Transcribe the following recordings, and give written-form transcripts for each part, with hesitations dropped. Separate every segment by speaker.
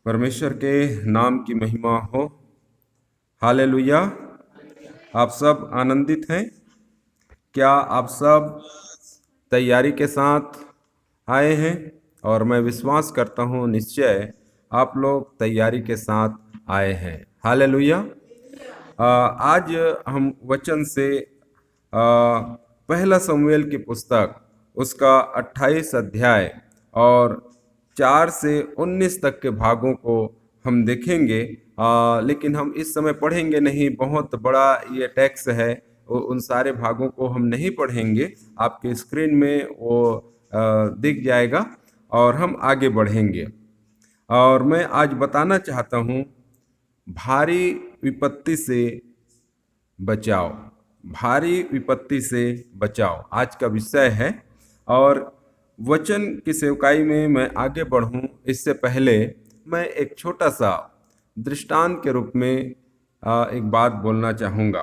Speaker 1: परमेश्वर के नाम की महिमा हो। हालेलुया। आप सब आनंदित हैं? क्या आप सब तैयारी के साथ आए हैं? और मैं विश्वास करता हूँ निश्चय आप लोग तैयारी के साथ आए हैं। हालेलुया। आज हम वचन से पहला शमूएल की पुस्तक उसका 28 अध्याय और 4 से 19 तक के भागों को हम देखेंगे। लेकिन हम इस समय पढ़ेंगे नहीं, बहुत बड़ा ये टेक्स्ट है, उन सारे भागों को हम नहीं पढ़ेंगे। आपके स्क्रीन में वो दिख जाएगा और हम आगे बढ़ेंगे। और मैं आज बताना चाहता हूँ, भारी विपत्ति से बचाओ। भारी विपत्ति से बचाओ आज का विषय है। और वचन की सेवकाई में मैं आगे बढ़ूं इससे पहले मैं एक छोटा सा दृष्टांत के रूप में एक बात बोलना चाहूँगा।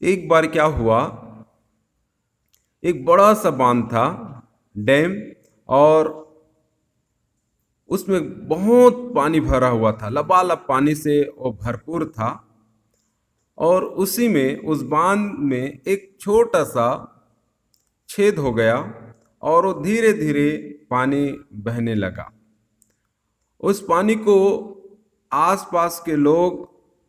Speaker 1: एक बार क्या हुआ, एक बड़ा सा बांध था, डैम, और उसमें बहुत पानी भरा हुआ था, लबालब पानी से वो भरपूर था। और उसी में, उस बांध में एक छोटा सा छेद हो गया और वो धीरे धीरे पानी बहने लगा। उस पानी को आसपास के लोग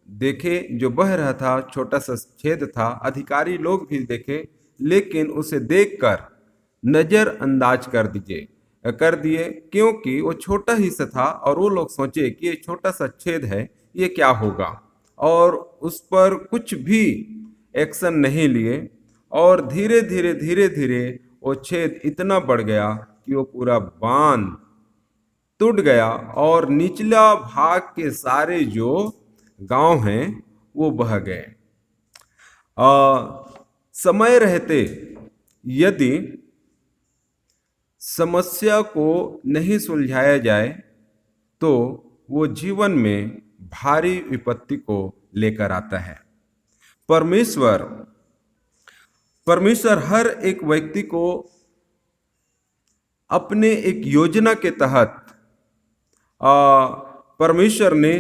Speaker 1: देखे, जो बह रहा था, छोटा सा छेद था, अधिकारी लोग भी देखे, लेकिन उसे देखकर नजरअंदाज कर दिए, क्योंकि वो छोटा ही सा था। और वो लोग सोचे कि ये छोटा सा छेद है, ये क्या होगा, और उस पर कुछ भी एक्शन नहीं लिए। और धीरे धीरे वो छेद इतना बढ़ गया कि वो पूरा बांध टूट गया और निचला भाग के सारे जो गांव हैं वो बह गए। समय रहते यदि समस्या को नहीं सुलझाया जाए तो वो जीवन में भारी विपत्ति को लेकर आता है। परमेश्वर हर एक व्यक्ति को अपने एक योजना के तहत परमेश्वर ने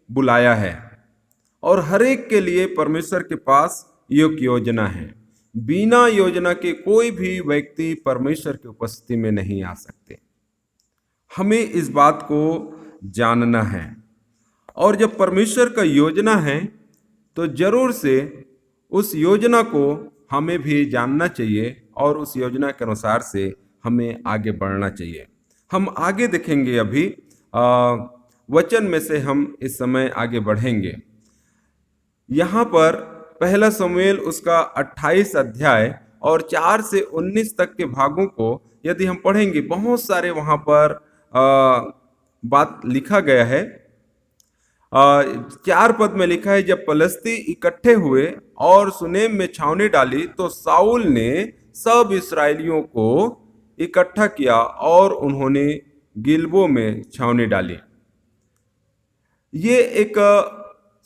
Speaker 1: बुलाया है, और हर एक के लिए परमेश्वर के पास एक योजना है। बिना योजना के कोई भी व्यक्ति परमेश्वर की उपस्थिति में नहीं आ सकते। हमें इस बात को जानना है। और जब परमेश्वर का योजना है तो जरूर से उस योजना को हमें भी जानना चाहिए और उस योजना के अनुसार से हमें आगे बढ़ना चाहिए। हम आगे देखेंगे, अभी वचन में से हम इस समय आगे बढ़ेंगे। यहाँ पर पहला शमूएल उसका 28 अध्याय और 4 से 19 तक के भागों को यदि हम पढ़ेंगे, बहुत सारे वहाँ पर बात लिखा गया है। 4 पद में लिखा है, जब पलिश्ती इकट्ठे हुए और सुनेम में छावनी डाली तो साउल ने सब इस्राएलियों को इकट्ठा किया और उन्होंने गिलबो में छावनी डाली। ये एक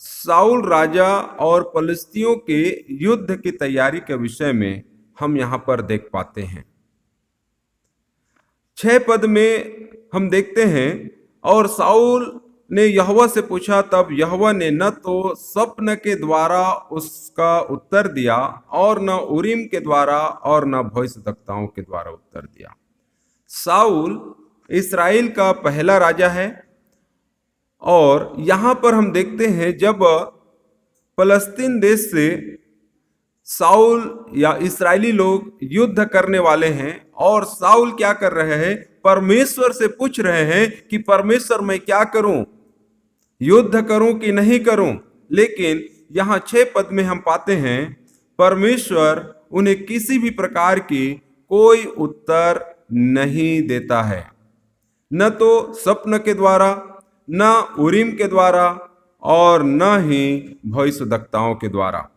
Speaker 1: साउल राजा और पलिश्तियों के युद्ध की तैयारी के विषय में हम यहां पर देख पाते हैं। 6 पद में हम देखते हैं, और साउल ने यहोवा से पूछा, तब यहोवा ने न तो स्वप्न के द्वारा उसका उत्तर दिया और न उरीम के द्वारा और न भविष्यद्वक्ताओं के द्वारा उत्तर दिया। साउल इस्राएल का पहला राजा है, और यहां पर हम देखते हैं जब फलस्तीन देश से साउल या इस्राएली लोग युद्ध करने वाले हैं, और साउल क्या कर रहे हैं, परमेश्वर से पूछ रहे हैं कि परमेश्वर मैं क्या करूं, युद्ध करूं कि नहीं करूं। लेकिन यहां 6 पद में हम पाते हैं परमेश्वर उन्हें किसी भी प्रकार की कोई उत्तर नहीं देता है, न तो स्वप्न के द्वारा, न उरीम के द्वारा और न ही भविष्यद्वक्ताओं के द्वारा।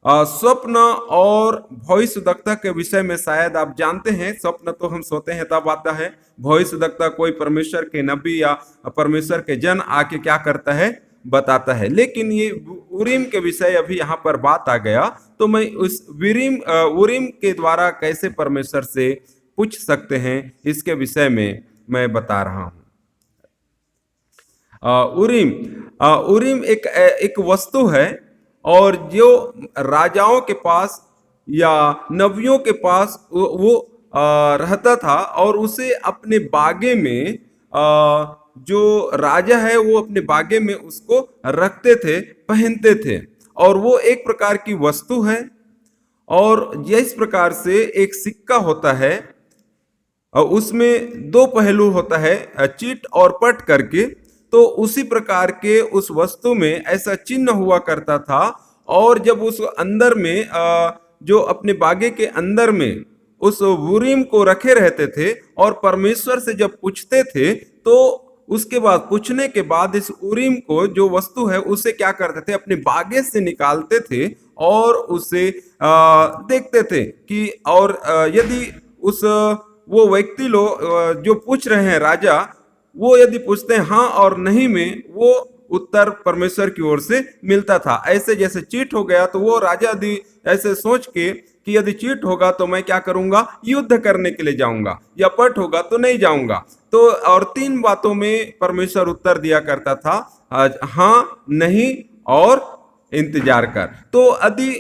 Speaker 1: स्वप्न और भविष्यद्वक्ता के विषय में शायद आप जानते हैं, स्वप्न तो हम सोते हैं तब आता है, भविष्यद्वक्ता कोई परमेश्वर के नबी या परमेश्वर के जन आके क्या करता है, बताता है। लेकिन ये उरीम के विषय अभी यहाँ पर बात आ गया, तो मैं उस उरीम के द्वारा कैसे परमेश्वर से पूछ सकते हैं, इसके विषय में मैं बता रहा हूं। उरीम उरीम एक वस्तु है, और जो राजाओं के पास या नबियों के पास वो रहता था, और उसे अपने बागे में जो राजा है वो अपने बागे में उसको रखते थे, पहनते थे, और वो एक प्रकार की वस्तु है। और जिस प्रकार से एक सिक्का होता है और उसमें दो पहलू होता है, चिट और पट करके, तो उसी प्रकार के उस वस्तु में ऐसा चिन्ह हुआ करता था। और जब उस अंदर में जो अपने बागे के अंदर में उस उरीम को रखे रहते थे, और परमेश्वर से जब पूछते थे, तो उसके बाद पूछने के बाद इस उरीम को, जो वस्तु है, उसे क्या करते थे, अपने बागे से निकालते थे और उसे देखते थे कि, और यदि उस वो व्यक्ति लोग जो पूछ रहे हैं, राजा, वो यदि पूछते हैं हाँ और नहीं में, वो उत्तर परमेश्वर की ओर से मिलता था। ऐसे जैसे चीट हो गया, तो वो राजा यदि ऐसे सोच के कि यदि चीट होगा तो मैं क्या करूंगा, युद्ध करने के लिए जाऊंगा, या पट होगा तो नहीं जाऊंगा। तो और तीन बातों में परमेश्वर उत्तर दिया करता था, हाँ, नहीं और इंतजार कर। तो यदि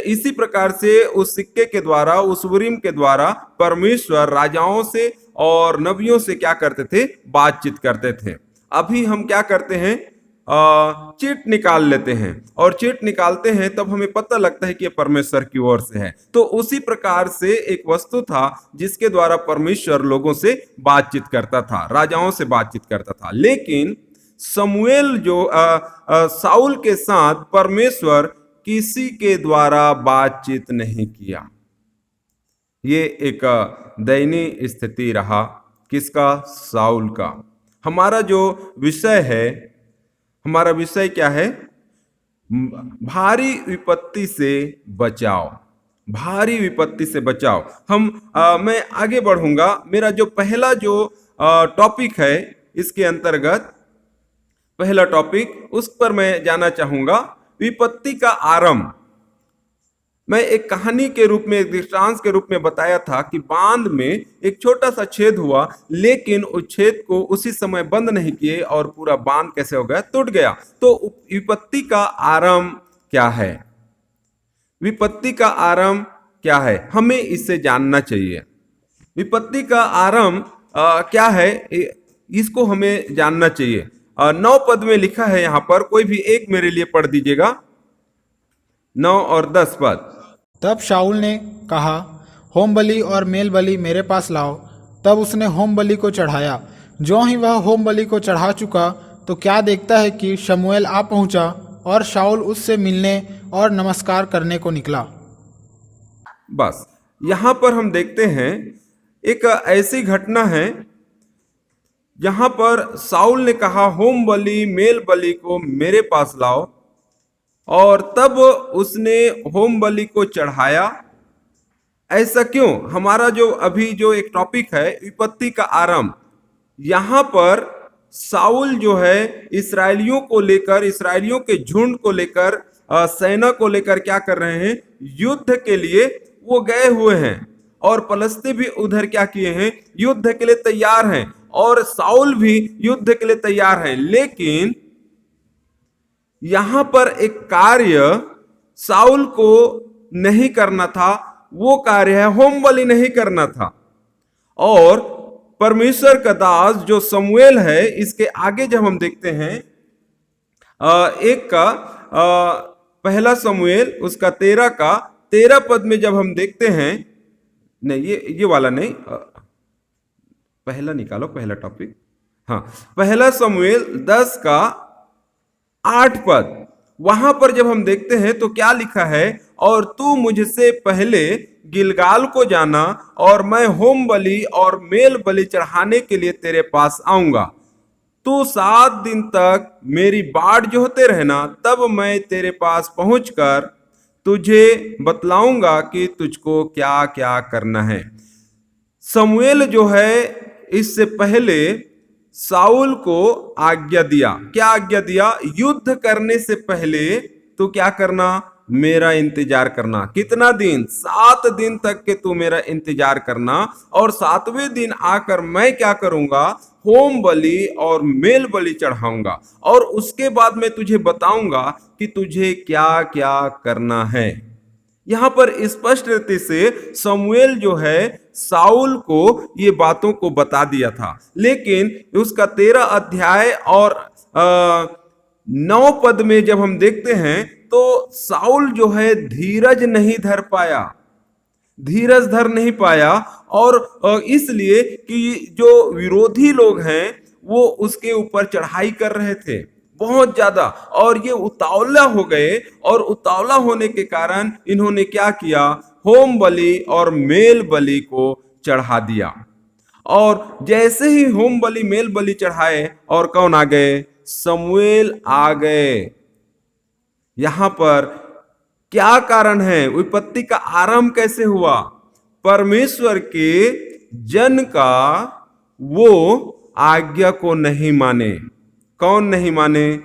Speaker 1: इसी प्रकार से उस सिक्के के द्वारा, उस उरीम के द्वारा परमेश्वर राजाओं से और नबियों से क्या करते थे, बातचीत करते थे। अभी हम क्या करते हैं, चिट निकाल लेते हैं, और चिट निकालते हैं तब हमें पता लगता है कि ये परमेश्वर की ओर से है। तो उसी प्रकार से एक वस्तु था जिसके द्वारा परमेश्वर लोगों से बातचीत करता था, राजाओं से बातचीत करता था। लेकिन शमूएल जो साउल के साथ परमेश्वर किसी के द्वारा बातचीत नहीं किया। ये एक दयनीय स्थिति रहा। किसका? साउल का। हमारा जो विषय है, हमारा विषय क्या है? भारी विपत्ति से बचाओ, भारी विपत्ति से बचाओ। मैं आगे बढ़ूंगा। मेरा जो पहला जो टॉपिक है, इसके अंतर्गत पहला टॉपिक, उस पर मैं जाना चाहूंगा, विपत्ति का आरंभ। मैं एक कहानी के रूप में, एक दृष्टांत के रूप में बताया था कि बांध में एक छोटा सा छेद हुआ, लेकिन उस छेद को उसी समय बंद नहीं किए और पूरा बांध कैसे हो गया, टूट गया। तो विपत्ति का आरंभ क्या है? विपत्ति का आरंभ क्या है, हमें इससे जानना चाहिए। विपत्ति का आरंभ क्या है, इसको हमें जानना चाहिए। 9 पद में लिखा है यहाँ पर, कोई भी एक मेरे लिए पढ़ दीजिएगा, 9 और 10 पद।
Speaker 2: तब शाऊल ने कहा, होम बलि और मेल बलि मेरे पास लाओ। तब उसने होम बलि को चढ़ाया। जो ही वह होम बलि को चढ़ा चुका, तो क्या देखता है कि शमूएल आ पहुंचा, और शाऊल उससे मिलने और नमस्कार करने को निकला।
Speaker 1: बस यहां पर हम देखते हैं एक ऐसी घटना है जहां पर साउल ने कहा, होम बलि मेल बलि को मेरे पास लाओ, और तब उसने होम बलि को चढ़ाया। ऐसा क्यों? हमारा जो अभी जो एक टॉपिक है, विपत्ति का आरंभ, यहां पर साउल जो है इस्राएलियों को लेकर, इस्राएलियों के झुंड को लेकर, सेना को लेकर क्या कर रहे हैं, युद्ध के लिए वो गए हुए हैं। और पलस्ती भी उधर क्या किए हैं, युद्ध के लिए तैयार हैं, और साउल भी युद्ध के लिए तैयार है। लेकिन यहां पर एक कार्य साउल को नहीं करना था, वो कार्य है होम बलि नहीं करना था। और परमेश्वर का दास जो शमूएल है, इसके आगे जब हम देखते हैं, एक का पहला शमूएल उसका 13 पद में जब हम देखते हैं, नहीं ये वाला नहीं, पहला निकालो, पहला टॉपिक, हाँ, पहला शमूएल 10 का 8 पद, वहां पर जब हम देखते हैं तो क्या लिखा है, और तू मुझसे पहले गिलगाल को जाना, और मैं होम बलि और मेल बलि चढ़ाने के लिए तेरे पास आऊंगा। तू 7 दिन तक मेरी बाट जोहते रहना, तब मैं तेरे पास पहुंचकर तुझे बतलाऊंगा कि तुझको क्या क्या करना है। शमूएल जो है इससे पहले साउल को आज्ञा दिया। क्या आज्ञा दिया? युद्ध करने से पहले तो क्या करना, मेरा इंतजार करना। कितना दिन? 7 दिन तक के तू मेरा इंतजार करना, और 7वें दिन आकर मैं क्या करूंगा? होम बलि और मेल बलि चढ़ाऊंगा, और उसके बाद मैं तुझे बताऊंगा कि तुझे क्या क्या करना है। यहां पर स्पष्ट रीति से शमूएल जो है साउल को ये बातों को बता दिया था, लेकिन उसका 13 अध्याय और 9 पद में जब हम देखते हैं तो साउल जो है धीरज नहीं धर पाया, धीरज धर नहीं पाया, और इसलिए कि जो विरोधी लोग हैं वो उसके ऊपर चढ़ाई कर रहे थे बहुत ज्यादा, और ये उतावला हो गए, और उतावला होने के कारण इन्होंने क्या किया? होम बलि और मेल बलि को चढ़ा दिया। और जैसे ही होम बलि मेल बलि चढ़ाए, और कौन आ गए? शमूएल आ गए। यहां पर क्या कारण है? विपत्ति का आरंभ कैसे हुआ? परमेश्वर के जन का वो आज्ञा को नहीं माने। कौन नहीं माने?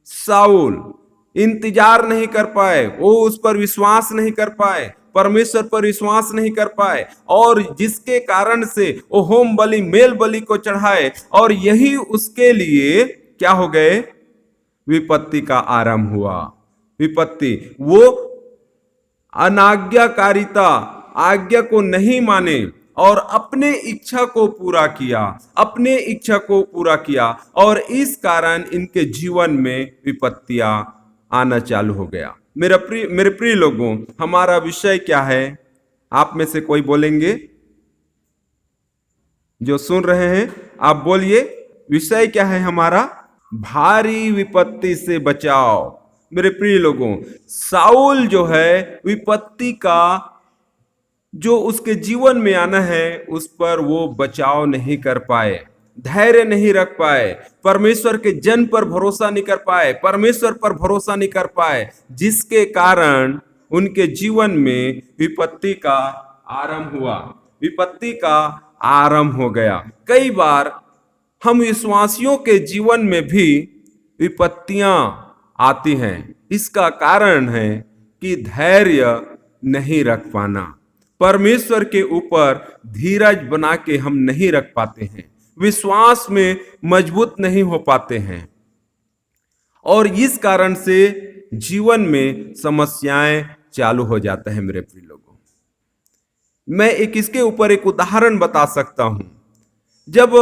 Speaker 1: साउल। इंतजार नहीं कर पाए, वो उस पर विश्वास नहीं कर पाए, परमेश्वर पर विश्वास नहीं कर पाए, और जिसके कारण से वो होम बलि मेल बलि को चढ़ाए, और यही उसके लिए क्या हो गए? विपत्ति का आरंभ हुआ। विपत्ति, वो अनाज्ञाकारिता, आज्ञा को नहीं माने और अपने इच्छा को पूरा किया, अपने इच्छा को पूरा किया, और इस कारण इनके जीवन में विपत्तियां आना चालू हो गया। मेरे प्रिय लोगों, हमारा विषय क्या है? आप में से कोई बोलेंगे? जो सुन रहे हैं आप बोलिए, विषय क्या है हमारा? भारी विपत्ति से बचाओ। मेरे प्रिय लोगों, साउल जो है विपत्ति का जो उसके जीवन में आना है उस पर वो बचाव नहीं कर पाए, धैर्य नहीं रख पाए, परमेश्वर के जन पर भरोसा नहीं कर पाए, परमेश्वर पर भरोसा नहीं कर पाए, जिसके कारण उनके जीवन में विपत्ति का आरंभ हुआ, विपत्ति का आरंभ हो गया। कई बार हम विश्वासियों के जीवन में भी विपत्तियां आती हैं। इसका कारण है कि धैर्य नहीं रख पाना, परमेश्वर के ऊपर धीरज बना के हम नहीं रख पाते हैं, विश्वास में मजबूत नहीं हो पाते हैं, और इस कारण से जीवन में समस्याएं चालू हो जाते हैं। मेरे प्रिय लोगों, मैं इसके ऊपर एक उदाहरण बता सकता हूं। जब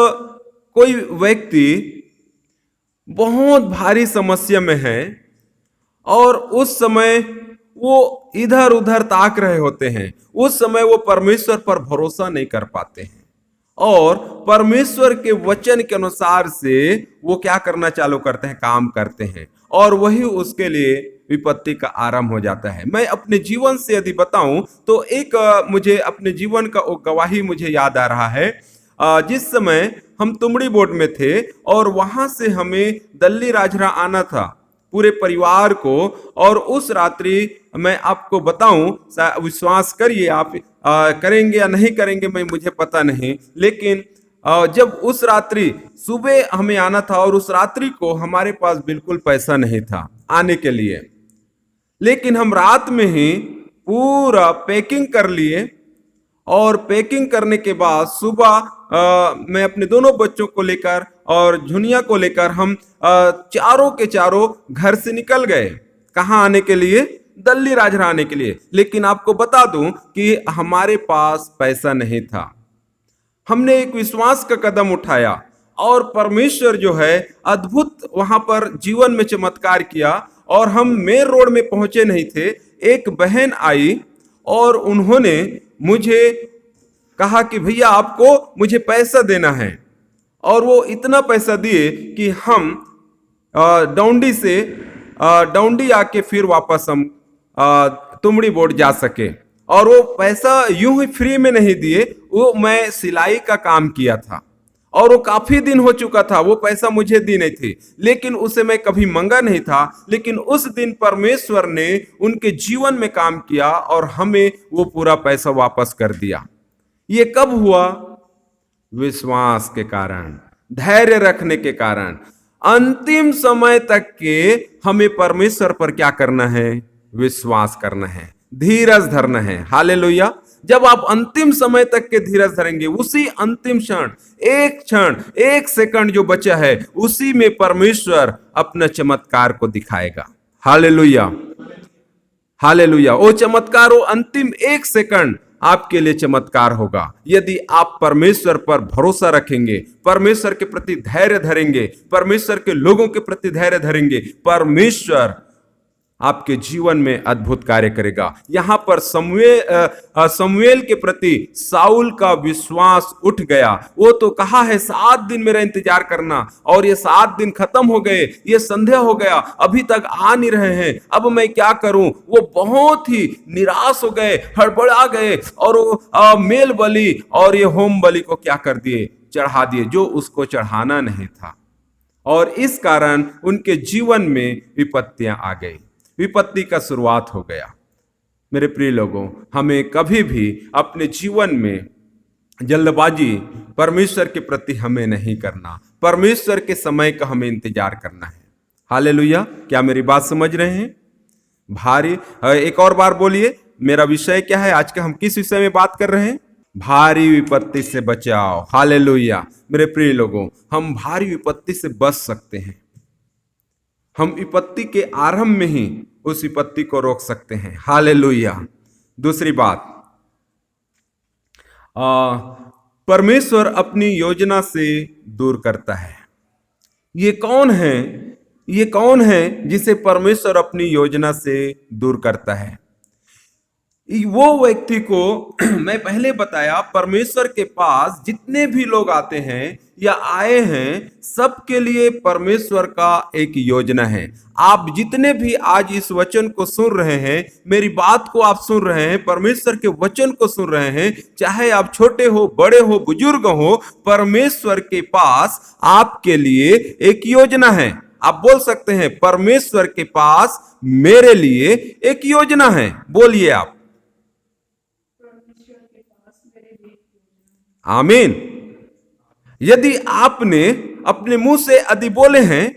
Speaker 1: कोई व्यक्ति बहुत भारी समस्या में है और उस समय वो इधर उधर ताक रहे होते हैं, उस समय वो परमेश्वर पर भरोसा नहीं कर पाते हैं, और परमेश्वर के वचन के अनुसार से वो क्या करना चालू करते हैं? काम करते हैं, और वही उसके लिए विपत्ति का आरंभ हो जाता है। मैं अपने जीवन से यदि बताऊं तो एक मुझे अपने जीवन का गवाही मुझे याद आ रहा है। जिस समय हम तुमड़ी बोर्ड में थे और वहां से हमें दल्ली राजरा आना था पूरे परिवार को, और उस रात्रि मैं आपको बताऊं, विश्वास करिए आप करेंगे या नहीं करेंगे मैं मुझे पता नहीं, लेकिन जब उस रात्रि सुबह हमें आना था और उस रात्रि को हमारे पास बिल्कुल पैसा नहीं था आने के लिए, लेकिन हम रात में ही पूरा पैकिंग कर लिए, और पैकिंग करने के बाद सुबह मैं अपने दोनों बच्चों को लेकर और झुनिया को लेकर हम चारों के चारों घर से निकल गए। कहाँ आने के लिए? दल्ली राजरा आने के लिए। लेकिन आपको बता दूं कि हमारे पास पैसा नहीं था। हमने एक विश्वास का कदम उठाया और परमेश्वर जो है अद्भुत वहां पर जीवन में चमत्कार किया, और हम मेन रोड में पहुंचे नहीं थे, एक बहन आई और उन्होंने मुझे कहा कि भैया आपको मुझे पैसा देना है, और वो इतना पैसा दिए कि हम डौंडी आके फिर वापस हम तुमड़ी बोर्ड जा सके। और वो पैसा यूं ही फ्री में नहीं दिए, वो मैं सिलाई का काम किया था और वो काफी दिन हो चुका था, वो पैसा मुझे दी नहीं थी, लेकिन उसे मैं कभी मांगा नहीं था। लेकिन उस दिन परमेश्वर ने उनके जीवन में काम किया और हमें वो पूरा पैसा वापस कर दिया। ये कब हुआ? विश्वास के कारण, धैर्य रखने के कारण। अंतिम समय तक के हमें परमेश्वर पर क्या करना है? विश्वास करना है, धीरज धरना है। हालेलुया। जब आप अंतिम समय तक के धीरज धरेंगे, उसी अंतिम क्षण, एक सेकंड जो बचा है, उसी में परमेश्वर अपना चमत्कार को दिखाएगा। Hallelujah, hallelujah. वो चमत्कार, वो अंतिम एक सेकंड आपके लिए चमत्कार होगा यदि आप परमेश्वर पर भरोसा रखेंगे, परमेश्वर के प्रति धैर्य धरेंगे, परमेश्वर के लोगों के प्रति धैर्य धरेंगे। परमेश्वर आपके जीवन में अद्भुत कार्य करेगा। यहां पर शमूएल के प्रति साउल का विश्वास उठ गया। वो तो कहा है 7 दिन मेरा इंतजार करना, और ये 7 दिन खत्म हो गए, ये संध्या हो गया, अभी तक आ नहीं रहे हैं, अब मैं क्या करूं। वो बहुत ही निराश हो गए, हड़बड़ा गए, और वो मेल बलि और ये होम बलि को क्या कर दिए, चढ़ा दिए, जो उसको चढ़ाना नहीं था। और इस कारण उनके जीवन में विपत्तियां आ गई, विपत्ति का शुरुआत हो गया। मेरे प्रिय लोगों, हमें कभी भी अपने जीवन में जल्दबाजी परमेश्वर के प्रति हमें नहीं करना, परमेश्वर के समय का हमें इंतजार करना है। हालेलुया। क्या मेरी बात समझ रहे हैं? भारी, एक और बार बोलिए, मेरा विषय क्या है? आज का हम किस विषय में बात कर रहे हैं? भारी विपत्ति से बचाओ। हालेलुया। मेरे प्रिय लोगों, हम भारी विपत्ति से बच सकते हैं। हम विपत्ति के आरंभ में ही उस विपत्ति को रोक सकते हैं। हालेलुया। दूसरी बात, परमेश्वर अपनी योजना से दूर करता है। ये कौन है? ये कौन है जिसे परमेश्वर अपनी योजना से दूर करता है? वो व्यक्ति को मैं पहले बताया, परमेश्वर के पास जितने भी लोग आते हैं या आए हैं, सबके लिए परमेश्वर का एक योजना है। आप जितने भी आज इस वचन को सुन रहे हैं, मेरी बात को आप सुन रहे हैं, परमेश्वर के वचन को सुन रहे हैं, चाहे आप छोटे हो, बड़े हो, बुजुर्ग हो, परमेश्वर के पास आपके लिए एक योजना है। आप बोल सकते हैं, परमेश्वर के पास मेरे लिए एक योजना है। बोलिए आप, आमीन। यदि आपने अपने मुंह से यदि बोले हैं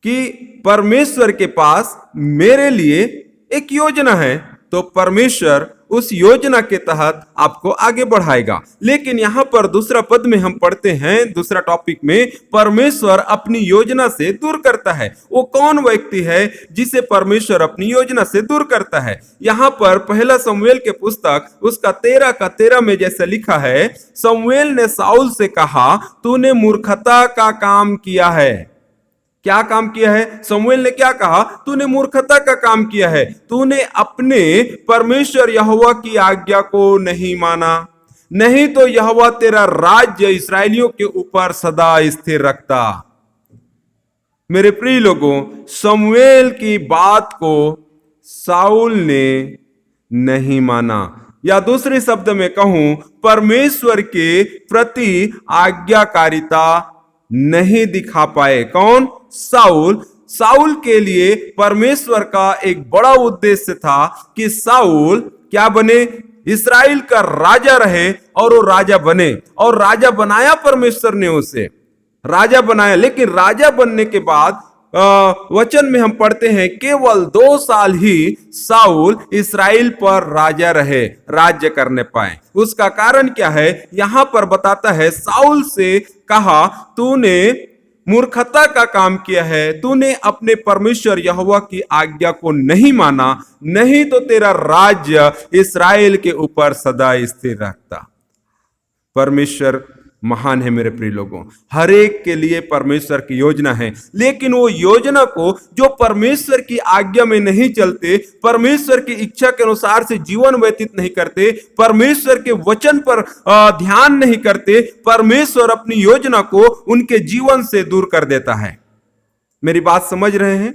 Speaker 1: कि परमेश्वर के पास मेरे लिए एक योजना है, तो परमेश्वर उस योजना के तहत आपको आगे बढ़ाएगा। लेकिन यहां पर दूसरा पद में हम पढ़ते हैं, दूसरा टॉपिक में, परमेश्वर अपनी योजना से दूर करता है। वो कौन व्यक्ति है जिसे परमेश्वर अपनी योजना से दूर करता है? यहां पर पहला शमूएल के पुस्तक उसका 13 का 13 में जैसे लिखा है, शमूएल ने साउल से कहा, तूने मूर्खता का काम किया है। क्या काम किया है? शमूएल ने क्या कहा? तूने मूर्खता का काम किया है, तूने अपने परमेश्वर यहोवा की आज्ञा को नहीं माना, नहीं तो यहोवा तेरा राज्य इस्राएलियों के ऊपर सदा स्थिर रखता। मेरे प्रिय लोगों, शमूएल की बात को साउल ने नहीं माना, या दूसरे शब्द में कहूं, परमेश्वर के प्रति आज्ञाकारिता नहीं दिखा पाए। कौन? साउल। साउल के लिए परमेश्वर का एक बड़ा उद्देश्य था कि साउल क्या बने? इस्राएल का राजा रहे, और वो राजा बने, और राजा बनाया परमेश्वर ने, उसे राजा बनाया। लेकिन राजा बनने के बाद वचन में हम पढ़ते हैं, केवल 2 साल ही साउल इस्राएल पर राजा रहे, राज्य करने पाए। उसका कारण क्या है? यहां पर बताता है, साउल से कहा, तूने मूर्खता का काम किया है, तूने अपने परमेश्वर यहोवा की आज्ञा को नहीं माना, नहीं तो तेरा राज्य इस्राएल के ऊपर सदा स्थिर रहता। परमेश्वर महान है मेरे प्रिय लोगों। हर एक के लिए परमेश्वर की योजना है, लेकिन वो योजना को जो परमेश्वर की आज्ञा में नहीं चलते, परमेश्वर की इच्छा के अनुसार से जीवन व्यतीत नहीं करते, परमेश्वर के वचन पर ध्यान नहीं करते, परमेश्वर अपनी योजना को उनके जीवन से दूर कर देता है। मेरी बात समझ रहे हैं?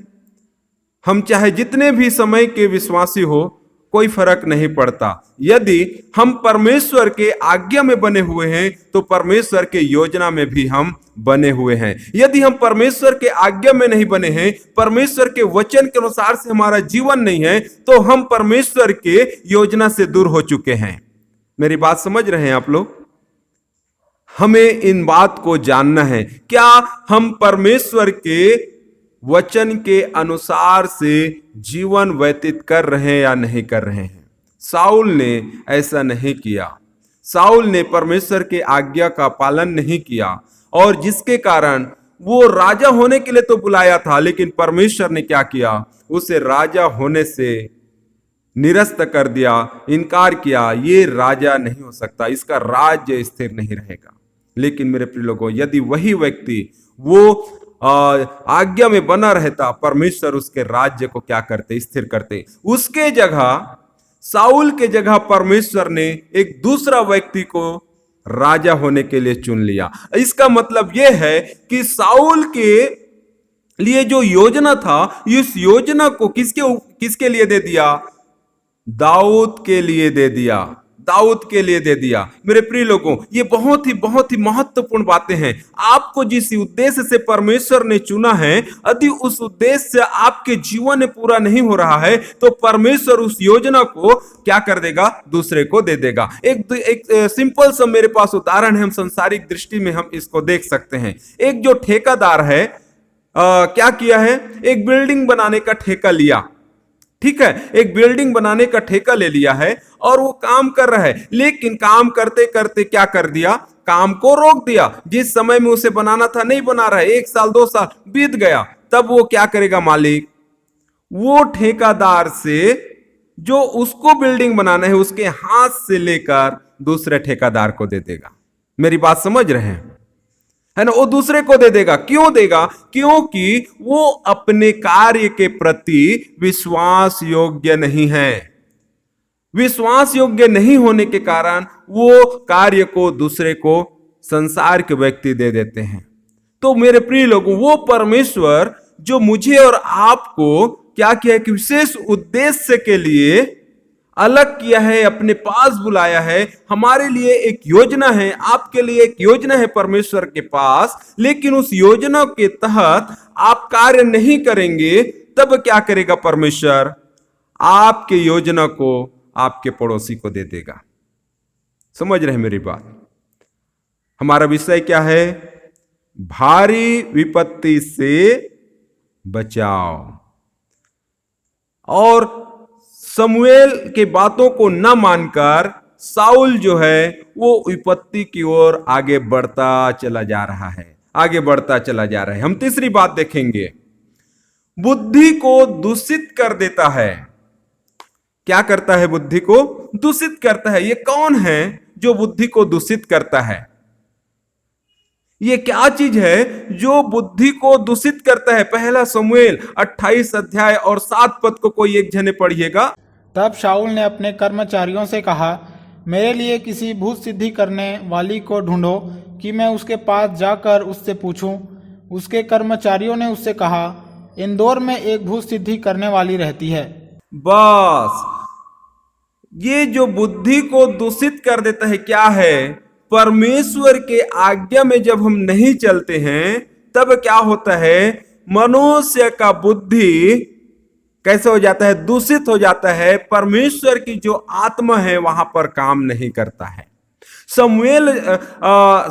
Speaker 1: हम चाहे जितने भी समय के विश्वासी हो, कोई फर्क नहीं पड़ता। यदि हम परमेश्वर के आज्ञा में बने हुए हैं, तो परमेश्वर के योजना में भी हम बने हुए हैं। यदि हम परमेश्वर के आज्ञा में नहीं बने हैं, परमेश्वर के वचन के अनुसार से हमारा जीवन नहीं है, तो हम परमेश्वर के योजना से दूर हो चुके हैं। मेरी बात समझ रहे हैं आप लोग? हमें इन बात को जानना है। क्या हम परमेश्वर के वचन के अनुसार से जीवन व्यतीत कर रहे हैं या नहीं कर रहे हैं। साउल ने ऐसा नहीं किया। साउल ने परमेश्वर के आज्ञा का पालन नहीं किया, और जिसके कारण वो राजा होने के लिए तो बुलाया था, लेकिन परमेश्वर ने क्या किया, उसे राजा होने से निरस्त कर दिया, इनकार किया। ये राजा नहीं हो सकता, इसका राज्य स्थिर नहीं रहेगा। लेकिन मेरे प्रिय लोगों, यदि वही व्यक्ति वो आज्ञा में बना रहता, परमेश्वर उसके राज्य को क्या करते, स्थिर करते। उसके जगह, साउल के जगह परमेश्वर ने एक दूसरा व्यक्ति को राजा होने के लिए चुन लिया। इसका मतलब यह है कि साउल के लिए जो योजना था, इस योजना को किसके लिए दे दिया? दाऊद के लिए दे दिया, दाऊद के लिए दे दिया। मेरे प्रिय लोगों, ये बहुत ही महत्वपूर्ण बातें हैं। आपको जिस उद्देश्य से परमेश्वर ने चुना है, यदि उस उद्देश्य आपके जीवन में पूरा नहीं हो रहा है, तो परमेश्वर उस योजना को क्या कर देगा? दूसरे को दे देगा। एक सिंपल सा मेरे पास उदाहरण है, हम संसारिक दृष्टि में हम इसको देख सकते हैं। एक जो ठेकेदार है, क्या किया है? एक बिल्डिंग बनाने का ठेका लिया। ठीक है, एक बिल्डिंग बनाने का ठेका ले लिया है और वो काम कर रहा है, लेकिन काम करते करते क्या कर दिया? काम को रोक दिया। जिस समय में उसे बनाना था नहीं बना रहा है, 1 साल 2 साल बीत गया। तब वो क्या करेगा? मालिक वो ठेकेदार से जो उसको बिल्डिंग बनाना है, उसके हाथ से लेकर दूसरे ठेकेदार को दे देगा। मेरी बात समझ रहे हैं, है ना? वो दूसरे को दे देगा। क्यों देगा? क्योंकि वो अपने कार्य के प्रति विश्वास योग्य नहीं है। विश्वास योग्य नहीं होने के कारण वो कार्य को दूसरे को, संसार के व्यक्ति दे देते हैं। तो मेरे प्रिय लोगों, वो परमेश्वर जो मुझे और आपको क्या किया है कि विशेष उद्देश्य के लिए अलग किया है, अपने पास बुलाया है, हमारे लिए एक योजना है, आपके लिए एक योजना है परमेश्वर के पास। लेकिन उस योजना के तहत आप कार्य नहीं करेंगे, तब क्या करेगा परमेश्वर? आपके योजना को आपके पड़ोसी को दे देगा। समझ रहे मेरी बात? हमारा विषय क्या है? भारी विपत्ति से बचाव। और शमूएल के बातों को न मानकर साउल जो है वो विपत्ति की ओर आगे बढ़ता चला जा रहा है, आगे बढ़ता चला जा रहा है। हम तीसरी बात देखेंगे, बुद्धि को दूषित कर देता है। क्या करता है? बुद्धि को दूषित करता है। ये कौन है जो बुद्धि को दूषित करता है? ये क्या चीज है जो बुद्धि को दूषित करता है? पहला शमूएल 28 अध्याय और 7 पद को कोई एक जने पढ़िएगा।
Speaker 2: तब शाऊल ने अपने कर्मचारियों से कहा, मेरे लिए किसी भूत सिद्धि करने वाली को ढूंढो कि मैं उसके पास जाकर उससे पूछूं। उसके कर्मचारियों ने उससे कहा, इंदौर में एक भूत सिद्धि करने वाली रहती है।
Speaker 1: बस ये जो बुद्धि को दूषित कर देता है क्या है? परमेश्वर के आज्ञा में जब हम नहीं चलते हैं, तब क्या होता है? मनुष्य का बुद्धि कैसे हो जाता है? दूषित हो जाता है। परमेश्वर की जो आत्मा है वहां पर काम नहीं करता है।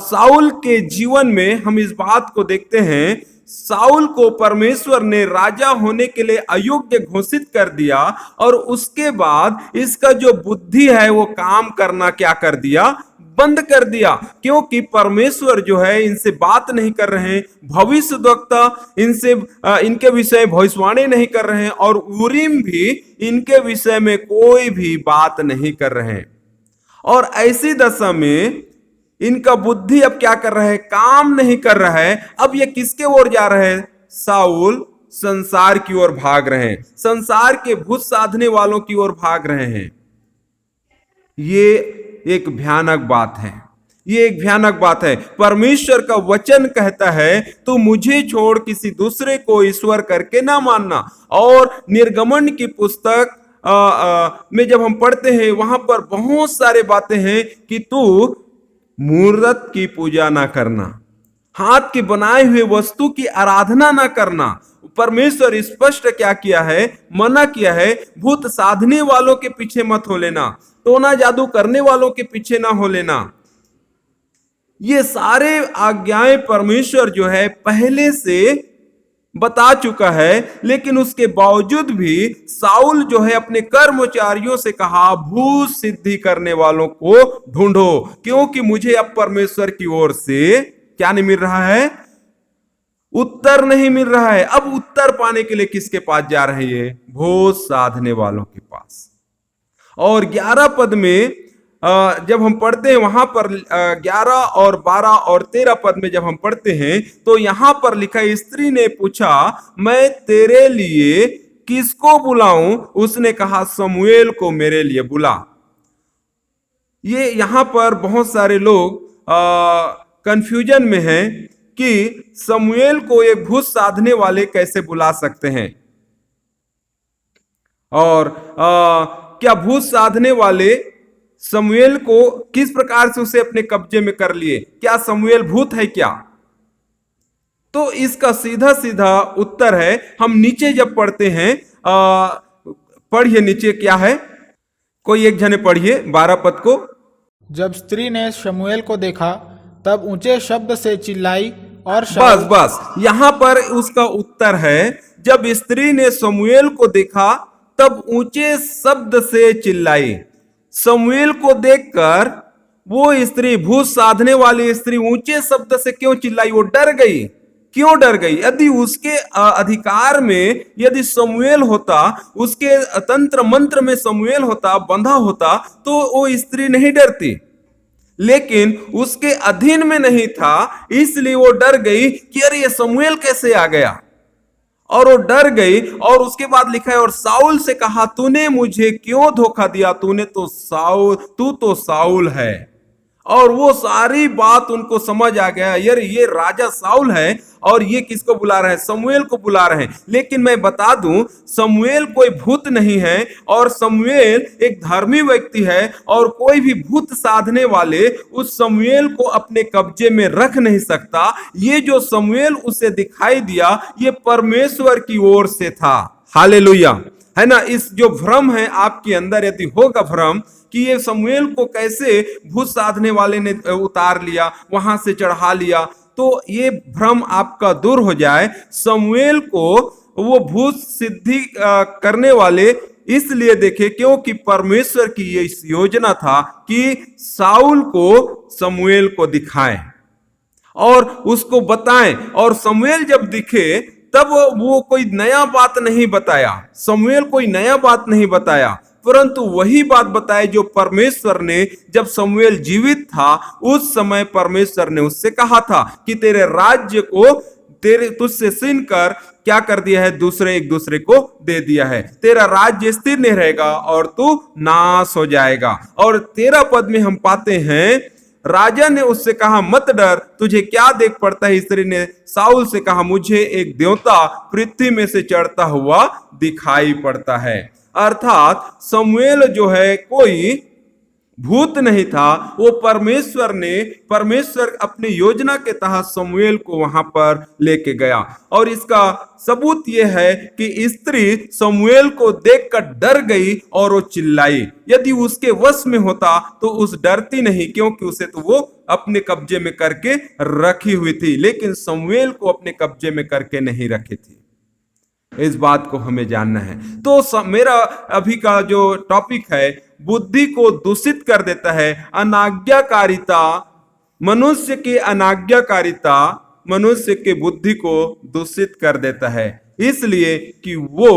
Speaker 1: साउल के जीवन में हम इस बात को देखते हैं। साउल को परमेश्वर ने राजा होने के लिए अयोग्य घोषित कर दिया, और उसके बाद इसका जो बुद्धि है वो काम करना क्या कर दिया? बंद कर दिया। क्योंकि परमेश्वर जो है इनसे बात नहीं कर रहे हैं, भविष्यद्वक्ता इनसे इनके विषय भविष्यवाणी नहीं कर रहे हैं, और उरीम भी इनके विषय में कोई भी बात नहीं कर रहे हैं। और ऐसी दशा में इनका बुद्धि अब क्या कर रहा है? काम नहीं कर रहा है। अब ये किसके ओर जा रहे हैं? साउल संसार की ओर भाग रहे हैं, संसार के भूत साधने वालों की ओर भाग रहे हैं। ये एक भयानक बात है, ये एक भयानक बात है। परमेश्वर का वचन कहता है, तू मुझे छोड़ किसी दूसरे को ईश्वर करके ना मानना। और निर्गमन की पुस्तक में जब हम पढ़ते हैं, वहां पर बहुत सारे बातें हैं कि तू मूर्त की पूजा ना करना, हाथ के बनाए हुए वस्तु की आराधना ना करना। परमेश्वर स्पष्ट क्या किया है? मना किया है। भूत साधने वालों के पीछे मत हो लेना, टोना जादू करने वालों के पीछे ना हो लेना। ये सारे आज्ञाएं परमेश्वर जो है पहले से बता चुका है, लेकिन उसके बावजूद भी साउल जो है अपने कर्मचारियों से कहा, भूत सिद्धि करने वालों को ढूंढो, क्योंकि मुझे अब परमेश्वर की ओर से क्या नहीं मिल रहा है, उत्तर नहीं मिल रहा है। अब उत्तर पाने के लिए किसके पास जा रहे हैं? भूत साधने वालों के पास। और 11 पद में जब हम पढ़ते हैं वहां पर 11 और 12 और 13 पद में जब हम पढ़ते हैं तो यहां पर लिखा है, स्त्री ने पूछा, मैं तेरे लिए किसको बुलाऊं? उसने कहा, शमूएल को मेरे लिए बुला। ये यहां पर बहुत सारे लोग कंफ्यूजन में हैं कि शमूएल को एक भूत साधने वाले कैसे बुला सकते हैं, और क्या भूत साधने वाले शमूएल को किस प्रकार से उसे अपने कब्जे में कर लिए? क्या शमूएल भूत है क्या? तो इसका सीधा सीधा उत्तर है, हम नीचे जब पढ़ते हैं, पढ़िए नीचे क्या है, कोई एक जने पढ़िए 12 पद को।
Speaker 2: जब स्त्री ने शमूएल को देखा तब ऊंचे शब्द से चिल्लाई और
Speaker 1: बस यहां पर उसका उत्तर है, जब स्त्री ने शमूएल को देखा तब ऊंचे शब्द से चिल्लाई। शमूएल को देखकर वो स्त्री, भूत साधने वाली स्त्री, ऊंचे शब्द से क्यों चिल्लाई? वो डर गई। क्यों डर गई? यदि उसके अधिकार में यदि शमूएल होता, उसके तंत्र मंत्र में शमूएल होता, बंधा होता, तो वो स्त्री नहीं डरती, लेकिन उसके अधीन में नहीं था, इसलिए वो डर गई कि अरे ये शमूएल कैसे आ गया, और वो डर गई। और उसके बाद लिखा है, और साउल से कहा, तूने मुझे क्यों धोखा दिया? तू तो साउल है। और वो सारी बात उनको समझ आ गया, यार ये राजा साउल है और ये किसको बुला रहे हैं? शमूएल को बुला रहे हैं। लेकिन मैं बता दूं, शमूएल कोई भूत नहीं है, और शमूएल एक धर्मी व्यक्ति है, और कोई भी भूत साधने वाले उस शमूएल को अपने कब्जे में रख नहीं सकता। ये जो शमूएल उसे दिखाई दिया, ये परमेश्वर की ओर से था। हालेलुया, है ना। इस जो भ्रम है आपके अंदर, यदि होगा भ्रम कि ये शमूएल को कैसे भूत साधने वाले ने उतार लिया, वहां से चढ़ा लिया, तो ये भ्रम आपका दूर हो जाए। शमूएल को वो भूत सिद्धि करने वाले इसलिए देखे क्योंकि परमेश्वर की ये योजना था कि साउल को शमूएल को दिखाएं और उसको बताएं। और शमूएल जब दिखे तब वो कोई नया बात नहीं बताया, शमूएल कोई नया बात नहीं बताया, परंतु वही बात बताए जो परमेश्वर ने, जब शमूएल जीवित था उस समय परमेश्वर ने उससे कहा था कि तेरे राज्य को तुझसे छीन कर क्या कर दिया है, दूसरे एक दूसरे को दे दिया है। तेरा राज्य स्थिर नहीं रहेगा और तू नाश हो जाएगा। और 13 पद में हम पाते हैं, राजा ने उससे कहा, मत डर, तुझे क्या देख पड़ता है? स्त्री ने साउल से कहा, मुझे एक देवता पृथ्वी में से चढ़ता हुआ दिखाई पड़ता है। अर्थात शमूएल जो है कोई भूत नहीं था, वो परमेश्वर अपनी योजना के तहत शमूएल को वहां पर लेके गया। और इसका सबूत यह है कि स्त्री शमूएल को देखकर डर गई और वो चिल्लाई। यदि उसके वश में होता तो उस डरती नहीं, क्योंकि उसे तो वो अपने कब्जे में करके रखी हुई थी, लेकिन शमूएल को अपने कब्जे में करके नहीं रखी थी। इस बात को हमें जानना है। तो मेरा अभी का जो टॉपिक है, बुद्धि को दूषित कर देता है। अनाज्ञाकारिता, मनुष्य की अनाज्ञाकारिता मनुष्य के बुद्धि को दूषित कर देता है, इसलिए कि वो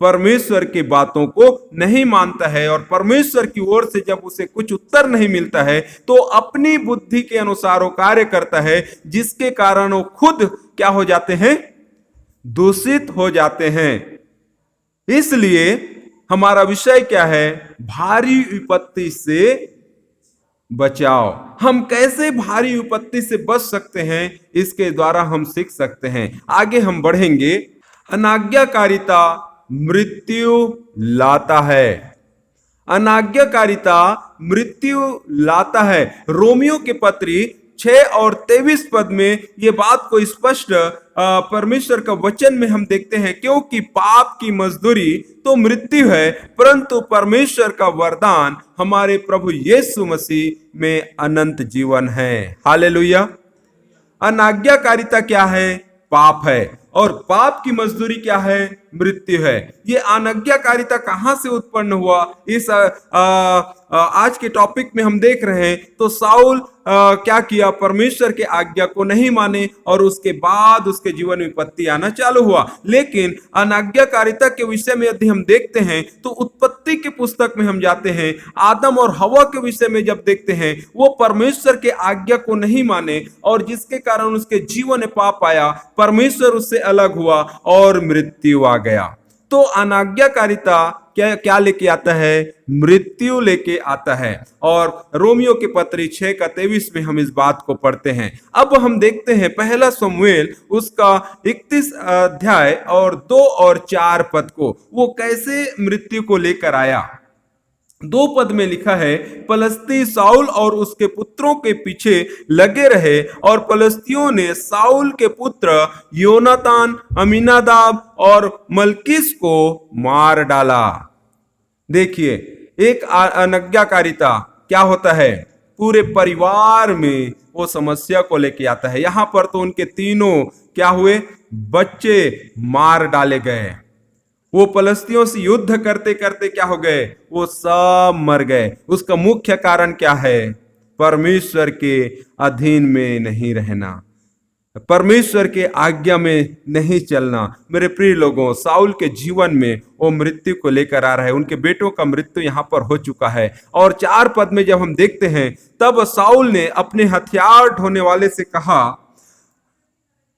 Speaker 1: परमेश्वर की बातों को नहीं मानता है। और परमेश्वर की ओर से जब उसे कुछ उत्तर नहीं मिलता है तो अपनी बुद्धि के अनुसार वो कार्य करता है, जिसके कारण वो खुद क्या हो जाते हैं? दूषित हो जाते हैं। इसलिए हमारा विषय क्या है? भारी विपत्ति से बचाओ। हम कैसे भारी विपत्ति से बच सकते हैं, इसके द्वारा हम सीख सकते हैं। आगे हम बढ़ेंगे। अनाज्ञाकारिता मृत्यु लाता है। अनाज्ञाकारिता मृत्यु लाता है। रोमियो के पत्री 6 और 23 पद में ये बात को स्पष्ट परमेश्वर का वचन में हम देखते हैं, क्योंकि पाप की मजदूरी तो मृत्यु है, परंतु परमेश्वर का वरदान हमारे प्रभु यीशु मसीह में अनंत जीवन है। हालेलुया। अनाज्ञाकारिता क्या है? पाप है। और पाप की मजदूरी क्या है? मृत्यु है। ये अनाज्ञाकारिता कहां से उत्पन्न हुआ? इस आज के टॉपिक में हम देख रहे हैं। तो साउल क्या किया? परमेश्वर के आज्ञा को नहीं माने और उसके बाद उसके जीवन में विपत्ति आना चालू हुआ। लेकिन अनाज्ञाकारिता के विषय में यदि हम देखते हैं तो उत्पत्ति के पुस्तक में हम जाते हैं, आदम और हवा के विषय में जब देखते हैं, वो परमेश्वर के आज्ञा को नहीं माने और जिसके कारण उसके जीवन में पाप आया, परमेश्वर उससे अलग हुआ और मृत्यु आ गया। तो अनाज्ञाकारिता क्या क्या लेके आता है? मृत्यु लेके आता है। और रोमियो के पत्री 6:23 में हम इस बात को पढ़ते हैं। अब हम देखते हैं पहला शमूएल उसका 31 अध्याय और 2 और 4 पद को, वो कैसे मृत्यु को लेकर आया। 2 पद में लिखा है, पलस्ती साउल और उसके पुत्रों के पीछे लगे रहे और पलस्तियों ने साउल के पुत्र योनातान, अमीनादाब और मलकीस को मार डाला। देखिए, एक अनाज्ञाकारिता क्या होता है? पूरे परिवार में वो समस्या को लेके आता है। यहां पर तो उनके तीनों क्या हुए? बच्चे मार डाले गए। वो पलस्तियों से युद्ध करते करते क्या हो गए? वो सब मर गए। उसका मुख्य कारण क्या है? परमेश्वर के अधीन में नहीं रहना, परमेश्वर के आज्ञा में नहीं चलना। मेरे प्रिय लोगों, साउल के जीवन में वो मृत्यु को लेकर आ रहा है। उनके बेटों का मृत्यु यहां पर हो चुका है। और 4 पद में जब हम देखते हैं, तब साउल ने अपने हथियार ढोने वाले से कहा,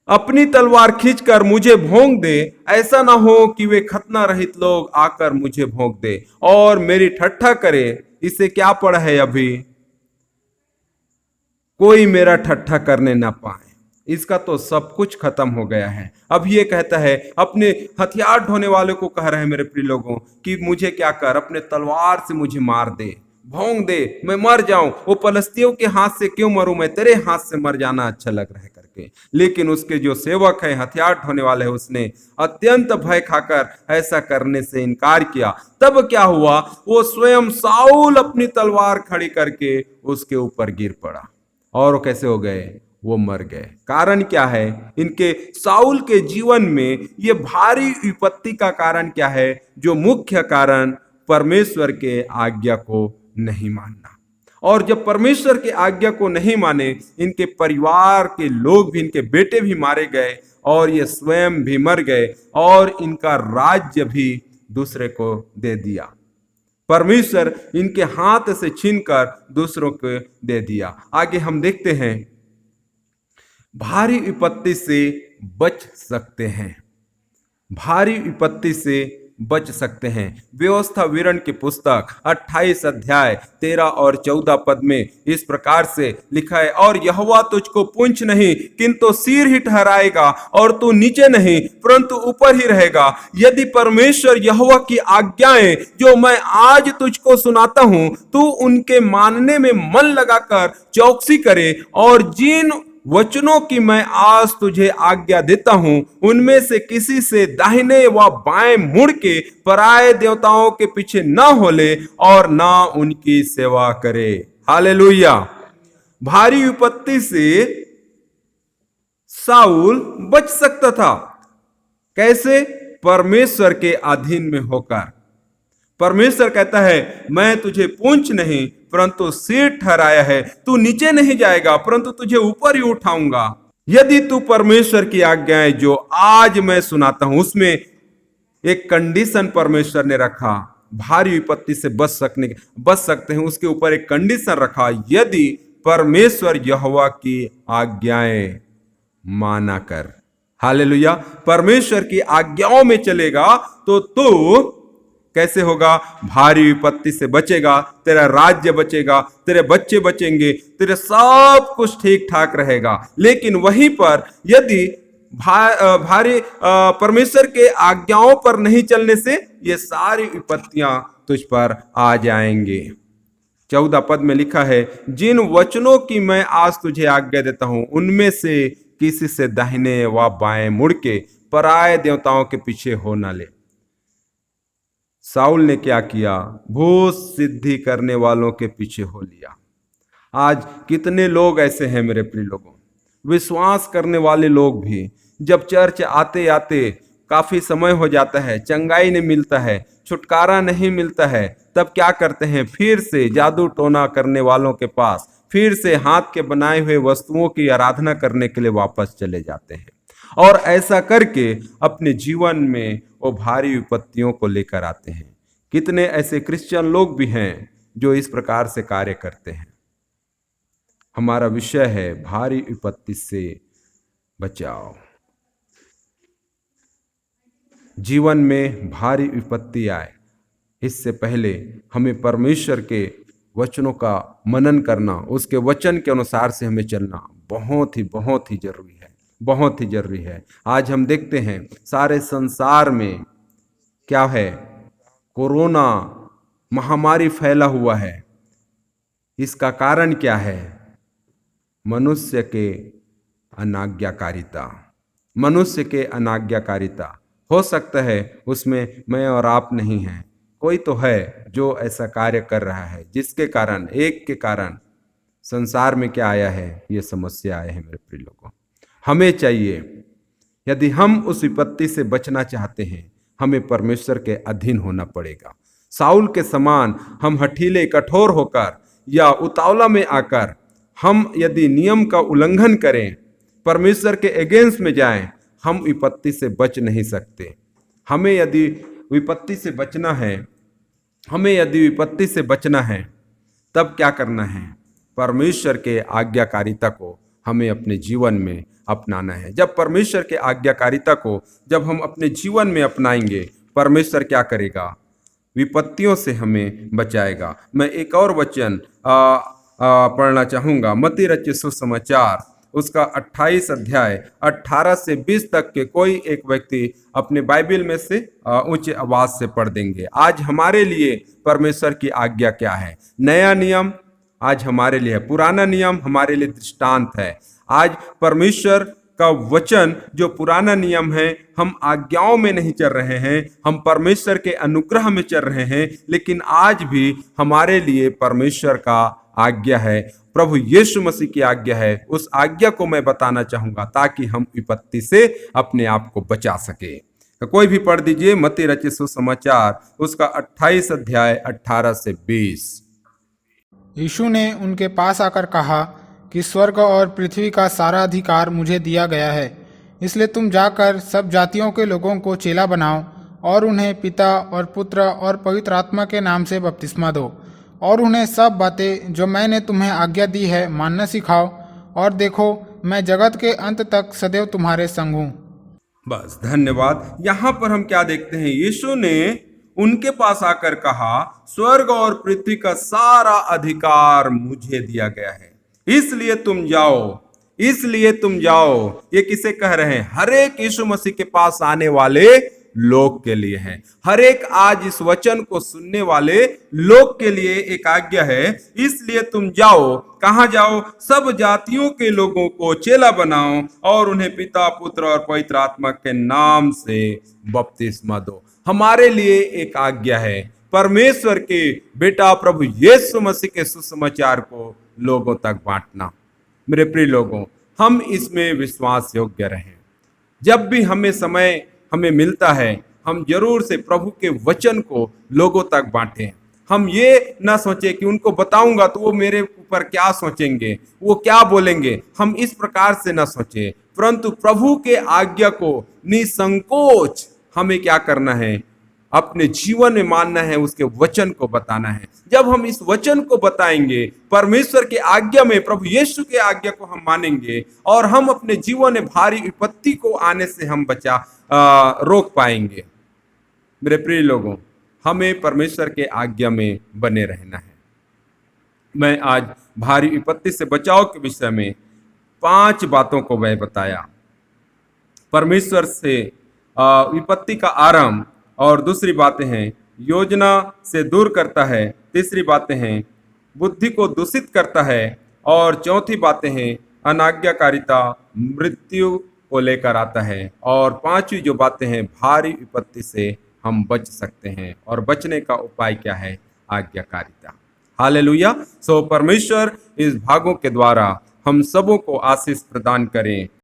Speaker 1: अपनी तलवार खींचकर मुझे भोंक दे, ऐसा ना हो कि वे खतना रहित लोग आकर मुझे भोंक दे और मेरी ठट्ठा करे। इसे क्या पड़ा है? अभी कोई मेरा ठट्ठा करने ना पाए। इसका तो सब कुछ खत्म हो गया है। अब ये कहता है, अपने हथियार ढोने वाले को कह रहे हैं मेरे प्रिय लोगों कि मुझे क्या कर, अपने तलवार से मुझे मार दे, भोंक दे, मैं मर जाऊं। वो पलस्तियों के हाथ से क्यों मरूं? मैं तेरे हाथ से मर जाना अच्छा लग रहा है करके। लेकिन उसके जो सेवक है, हथियार ढोने वाले है, उसने अत्यंत भय खाकर ऐसा करने से इनकार किया। तब क्या हुआ? वो स्वयं साउल अपनी तलवार खड़ी करके उसके ऊपर गिर पड़ा और वो कैसे हो गए? वो मर गए। कारण क्या है? इनके साउल के जीवन में ये भारी विपत्ति का कारण क्या है? जो मुख्य कारण परमेश्वर के आज्ञा को नहीं मानना। और जब परमेश्वर के आज्ञा को नहीं माने, इनके परिवार के लोग भी, इनके बेटे भी मारे गए और ये स्वयं भी मर गए और इनका राज्य भी दूसरे को दे दिया। परमेश्वर इनके हाथ से छीनकर दूसरों को दे दिया। आगे हम देखते हैं, भारी विपत्ति से बच सकते हैं। भारी विपत्ति से बच सकते हैं। व्यवस्था विवरण की पुस्तक 28 अध्याय 13 और 14 पद में इस प्रकार से लिखा है, और यहोवा तुझको पूंछ नहीं किंतु सिर ही ठहराएगा और तू नीचे नहीं परंतु ऊपर ही रहेगा। यदि परमेश्वर यहोवा की आज्ञाएं जो मैं आज तुझको सुनाता हूं, तू उनके मानने में मन लगाकर चौकसी करे और जिन वचनों की मैं आज तुझे आज्ञा देता हूं, उनमें से किसी से दाहिने व बाएं मुड़ के पराये देवताओं के पीछे न होले और ना उनकी सेवा करे। हालेलुया। भारी विपत्ति से साउल बच सकता था। कैसे? परमेश्वर के अधीन में होकर। परमेश्वर कहता है, मैं तुझे पूंछ नहीं परंतु सिर ठहराया है। तू नीचे नहीं जाएगा परंतु तुझे ऊपर ही उठाऊंगा। यदि तू परमेश्वर की आज्ञाएं जो आज मैं सुनाता हूं, उसमें एक कंडीशन परमेश्वर ने रखा। भारी विपत्ति से बच सकते हैं, उसके ऊपर एक कंडीशन रखा, यदि परमेश्वर यहोवा की आज्ञाएं माना कर। हालेलुया। परमेश्वर की आज्ञाओं में चलेगा तो तू कैसे होगा? भारी विपत्ति से बचेगा, तेरा राज्य बचेगा, तेरे बच्चे बचेंगे, तेरे सब कुछ ठीक ठाक रहेगा। लेकिन वहीं पर यदि भारी परमेश्वर के आज्ञाओं पर नहीं चलने से ये सारी विपत्तियां तुझ पर आ जाएंगे। 14 पद में लिखा है, जिन वचनों की मैं आज तुझे आज्ञा देता हूं, उनमें से किसी से दाहिने व बाएं मुड़ के पराये देवताओं के पीछे हो न ले। साउल ने क्या किया? भूत सिद्धि करने वालों के पीछे हो लिया। आज कितने लोग ऐसे हैं मेरे प्रिय लोगों, विश्वास करने वाले लोग भी जब चर्च आते आते काफी समय हो जाता है, चंगाई नहीं मिलता है, छुटकारा नहीं मिलता है, तब क्या करते हैं? फिर से जादू टोना करने वालों के पास, फिर से हाथ के बनाए हुए वस्तुओं की आराधना करने के लिए वापस चले जाते हैं और ऐसा करके अपने जीवन में वो भारी विपत्तियों को लेकर आते हैं। कितने ऐसे क्रिश्चियन लोग भी हैं जो इस प्रकार से कार्य करते हैं। हमारा विषय है भारी विपत्ति से बचाओ। जीवन में भारी विपत्ति आए इससे पहले हमें परमेश्वर के वचनों का मनन करना, उसके वचन के अनुसार से हमें चलना बहुत ही जरूरी है, बहुत ही जरूरी है। आज हम देखते हैं सारे संसार में क्या है, कोरोना महामारी फैला हुआ है। इसका कारण क्या है? मनुष्य के अनाज्ञाकारिता, मनुष्य के अनाज्ञाकारिता। हो सकता है उसमें मैं और आप नहीं हैं, कोई तो है जो ऐसा कार्य कर रहा है, जिसके कारण, एक के कारण संसार में क्या आया है? ये समस्या आया है। मेरे प्रिय लोगों, हमें चाहिए, यदि हम उस विपत्ति से बचना चाहते हैं, हमें परमेश्वर के अधीन होना पड़ेगा। साउल के समान हम हठीले कठोर होकर या उतावला में आकर हम यदि नियम का उल्लंघन करें, परमेश्वर के अगेंस्ट में जाएं, हम विपत्ति से बच नहीं सकते। हमें यदि विपत्ति से बचना है, तब क्या करना है? परमेश्वर के आज्ञाकारिता को हमें अपने जीवन में अपनाना है। जब परमेश्वर के आज्ञाकारिता को जब हम अपने जीवन में अपनाएंगे, परमेश्वर क्या करेगा? विपत्तियों से हमें बचाएगा। मैं एक और वचन पढ़ना चाहूंगा, मत्ती रचित सुसमाचार उसका 28 अध्याय 18 से 20 तक के कोई एक व्यक्ति अपने बाइबल में से ऊंचे आवाज से पढ़ देंगे। आज हमारे लिए परमेश्वर की आज्ञा क्या है? नया नियम आज हमारे लिए है, पुराना नियम हमारे लिए दृष्टांत है। आज परमेश्वर का वचन जो पुराना नियम है, हम आज्ञाओं में नहीं चल रहे हैं, हम परमेश्वर के अनुग्रह में चल रहे हैं, लेकिन आज भी हमारे लिए परमेश्वर का आज्ञा है, प्रभु यीशु मसीह की आज्ञा है। उस आज्ञा को मैं बताना चाहूंगा ताकि हम विपत्ति से अपने आप को बचा सके। तो कोई भी पढ़ दीजिए मत्ती रचित सुसमाचार उसका 28 अध्याय 18 से 20।
Speaker 2: यीशु ने उनके पास आकर कहा कि स्वर्ग और पृथ्वी का सारा अधिकार मुझे दिया गया है, इसलिए तुम जाकर सब जातियों के लोगों को चेला बनाओ और उन्हें पिता और पुत्र और पवित्र आत्मा के नाम से बपतिस्मा दो और उन्हें सब बातें जो मैंने तुम्हें आज्ञा दी है मानना सिखाओ, और देखो मैं जगत के अंत तक सदैव तुम्हारे संग हूँ।
Speaker 1: बस, धन्यवाद। यहाँ पर हम क्या देखते हैं? यीशु ने उनके पास आकर कहा, स्वर्ग और पृथ्वी का सारा अधिकार मुझे दिया गया है, इसलिए तुम जाओ, इसलिए तुम जाओ। ये किसे कह रहे हैं? हर एक यीशु मसीह के पास आने वाले लोग के लिए है। हर एक आज इस वचन को सुनने वाले लोग के लिए एक आज्ञा है, इसलिए तुम जाओ। कहां जाओ? सब जातियों के लोगों को चेला बनाओ और उन्हें पिता, पुत्र और पवित्र आत्मा के नाम से बपतिस्मा दो। हमारे लिए एक आज्ञा है, परमेश्वर के बेटा प्रभु यीशु मसीह के सुसमाचार को लोगों तक बांटना। मेरे प्रिय लोगों, हम इसमें विश्वास योग्य रहें। जब भी हमें समय हमें मिलता है, हम जरूर से प्रभु के वचन को लोगों तक बांटें। हम ये ना सोचें कि उनको बताऊंगा तो वो मेरे ऊपर क्या सोचेंगे, वो क्या बोलेंगे। हम इस प्रकार से ना सोचें, परंतु प्रभु के आज्ञा को निसंकोच हमें क्या करना है? अपने जीवन में मानना है, उसके वचन को बताना है। जब हम इस वचन को बताएंगे, परमेश्वर के आज्ञा में, प्रभु यीशु के आज्ञा को हम मानेंगे और हम अपने जीवन में भारी विपत्ति को आने से हम रोक पाएंगे। मेरे प्रिय लोगों, हमें परमेश्वर के आज्ञा में बने रहना है। मैं आज भारी विपत्ति से बचाव के विषय में 5 बातों को मैं बताया। परमेश्वर से विपत्ति का आरंभ, और दूसरी बातें हैं योजना से दूर करता है, तीसरी बातें हैं बुद्धि को दूषित करता है, और चौथी बातें हैं अनाज्ञाकारिता मृत्यु को लेकर आता है, और 5वीं जो बातें हैं भारी विपत्ति से हम बच सकते हैं। और बचने का उपाय क्या है? आज्ञाकारिता। हालेलुया। सो परमेश्वर इस भागों के द्वारा हम सबों को आशीष प्रदान करें।